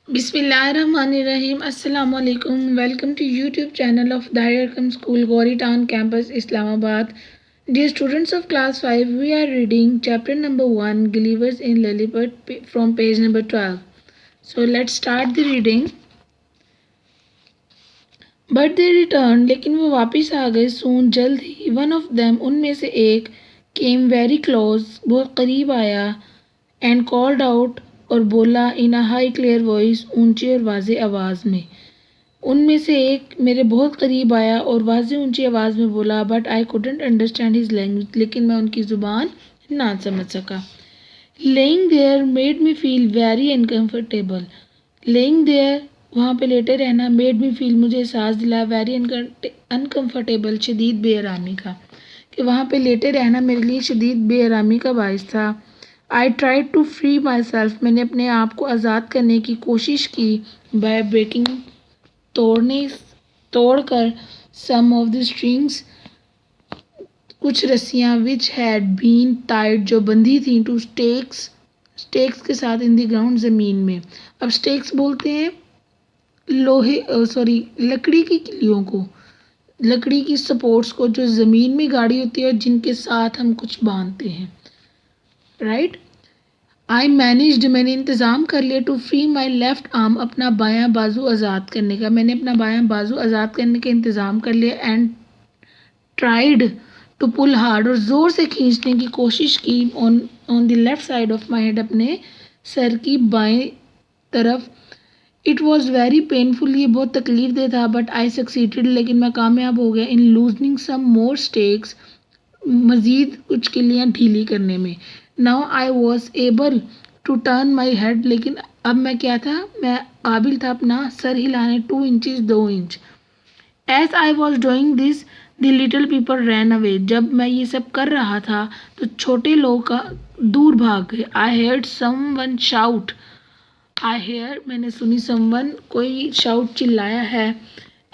Bismillahirrahmanirrahim. Assalamu alaikum. Welcome to YouTube channel of Dahir School, Gauri Town Campus, Islamabad. Dear students of class 5, we are reading chapter number 1, Gulliver's in Lilliput from page number 12. So let's start the reading. But they returned, लेकिन वो वापस आ गए soon, जल्द ही. One of them, उनमें से एक, came very close, बहुत करीब आया, and called out, और बोला in a high clear voice, ऊंची और वाज़े आवाज़ में. उनमें से एक मेरे बहुत करीब आया और वाज़े ऊंची आवाज़ में बोला, but I couldn't understand his language, लेकिन मैं उनकी ज़ुबान ना समझ सका. Laying there made me feel very uncomfortable. Laying there, वहाँ पे लेटे रहना, made me feel, मुझे एहसास दिला, very uncomfortable, शदीद बेआरामी का. कि वहाँ पे लेटे रहना मेरे लिए शदीद बेआरामी का बायस था. I tried to free myself, मैंने अपने आप को आज़ाद करने की कोशिश की, by breaking, तोड़कर some of the strings, कुछ रस्सियाँ, which had been tied, जो बंधी थीं, to stakes के साथ in the ground, ज़मीन में. अब stakes बोलते हैं लकड़ी की किलियों को, लकड़ी की सपोर्ट्स को जो ज़मीन में गाड़ी होती है और जिनके साथ हम कुछ बांधते हैं. राइट. आई मैनेज्ड, मैंने इंतज़ाम कर लिया, to free my left arm, अपना बायां बाजू आज़ाद करने का. मैंने अपना बायां बाजू आज़ाद करने का इंतज़ाम कर लिया. And tried to pull hard, और ज़ोर से खींचने की कोशिश की, on the left side of my head, अपने सर की बाएं तरफ. इट वॉज़ वेरी पेनफुल, ये बहुत तकलीफ दे था, बट आई सक्सीडेड, लेकिन मैं कामयाब हो गया, इन लूजनिंग सम मोर स्टेक्स, मज़ीद कुछ किलियाँ ढीली करने में. Now I was able to turn my head, लेकिन अब मैं क्या था, मैं काबिल था अपना सर हिलाने, 2 inches, 2 inch. As I was doing this the little people ran away, जब मैं ये सब कर रहा था तो छोटे लोग का दूर भाग गए. आई हेard समवन शाउट, आई हेयर, मैंने सुनी, समवन, कोई, शाउट, चिल्लाया है,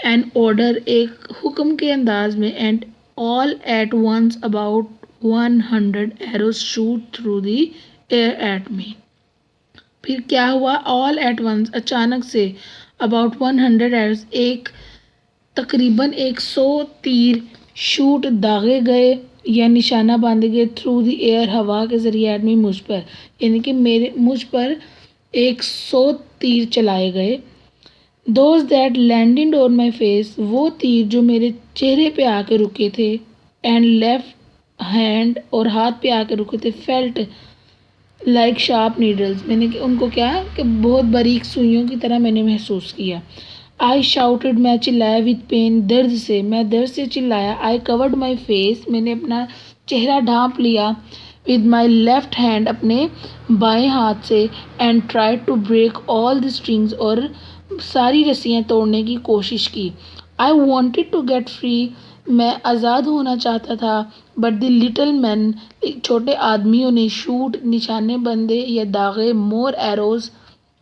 एन ऑर्डर, एक हुक्म के अंदाज में, and all at once about 100 arrows shoot through the air at me. फिर क्या हुआ, ऑल एट वंस, अचानक से, अबाउट 100 arrows, तकरीबन 100 तीर, शूट, दागे गए या निशाना बांधे गए, थ्रू द एयर, हवा के जरिए, एट मी, मुझ पर, यानी कि मुझ पर 100 तीर चलाए गए. Those that landed on my face, वो तीर जो मेरे चेहरे पे आके रुके थे, एंड लेफ्ट हैंड, और हाथ पे आके रुके थे, फेल्ट लाइक शार्प नीडल्स, मैंने उनको क्या कि बहुत बारीक सुइयों की तरह मैंने महसूस किया. आई शाउटेड, मैं चिल्लाया, विद पेन, दर्द से, मैं दर्द से चिल्लाया. आई कवर्ड माई फेस, मैंने अपना चेहरा ढांप लिया, विद माई लेफ्ट हैंड, अपने बाएं हाथ से, and tried to break all the strings, और सारी रस्सियाँ तोड़ने की कोशिश की. I wanted to get free, मैं आज़ाद होना चाहता था, बट द लिटिल मैन, छोटे आदमियों ने, शूट, निशाने बंदे या दागे, मोर एरोज,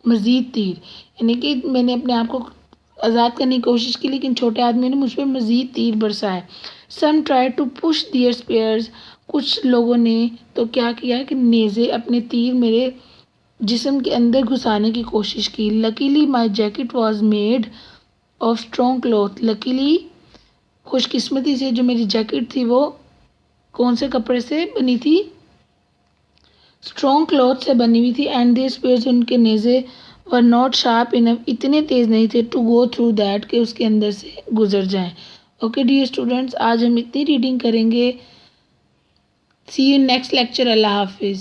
मज़ीद तीर, यानी कि मैंने अपने आप को आज़ाद करने की कोशिश की, लेकिन छोटे आदमियों ने मुझ पर मज़ीद तीर बरसाए. Some try to push their spears, कुछ लोगों ने तो क्या किया कि नेज़े, अपने तीर मेरे जिस्म के अंदर घुसाने की कोशिश की. Luckily my jacket was made of strong cloth, luckily, खुशकिस्मती से, जो मेरी जैकेट थी वो कौन से कपड़े से बनी थी, स्ट्रॉन्ग क्लॉथ से बनी हुई थी. एंड दिस स्पेयर्स, उनके नेज़े, वर नॉट शार्प इनफ, इतने तेज़ नहीं थे, टू गो थ्रू दैट, के उसके अंदर से गुजर जाएं. ओके डियर स्टूडेंट्स, आज हम इतनी रीडिंग करेंगे. सी यू नेक्स्ट लेक्चर. अल्लाह हाफिज़.